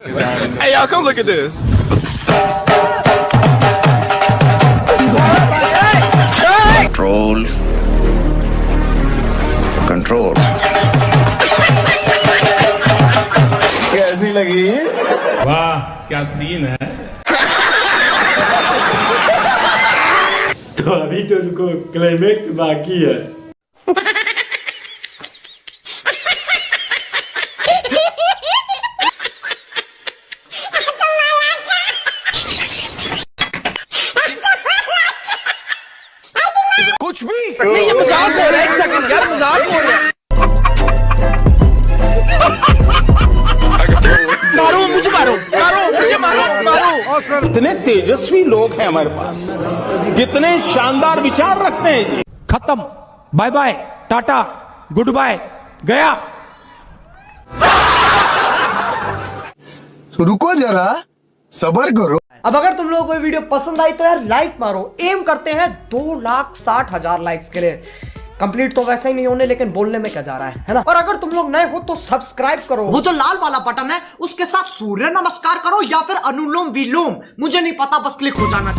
Hey, y'all, come look at this. Control. Control. कैसी लगी? वाह क्या सीन है। तो अभी तो उनको क्लाइमेक्स बाकी है। कुछ भी नहीं, ये मजाक हो रहा है। एक सेकंड यार, मजाक हो रहा है। मारो मुझे, मारो मुझे, मारो। कितने तेजस्वी लोग हैं हमारे पास, कितने शानदार विचार रखते हैं जी। खत्म, bye bye, tata, good bye, गया। तो रुको जरा, सबर करो। अब अगर तुम लोगों को ये वीडियो पसंद आई तो यार लाइक मारो। एम करते हैं 2,60,000 लाइक्स के लिए। कंप्लीट तो वैसे ही नहीं होने, लेकिन बोलने में क्या जा रहा है ना। और अगर तुम लोग नए हो तो सब्सक्राइब करो, वो जो लाल वाला बटन है उसके साथ सूर्य नमस्कार करो या फिर अनुलोम विलोम, मुझे नहीं पता, बस क्लिक हो जाना।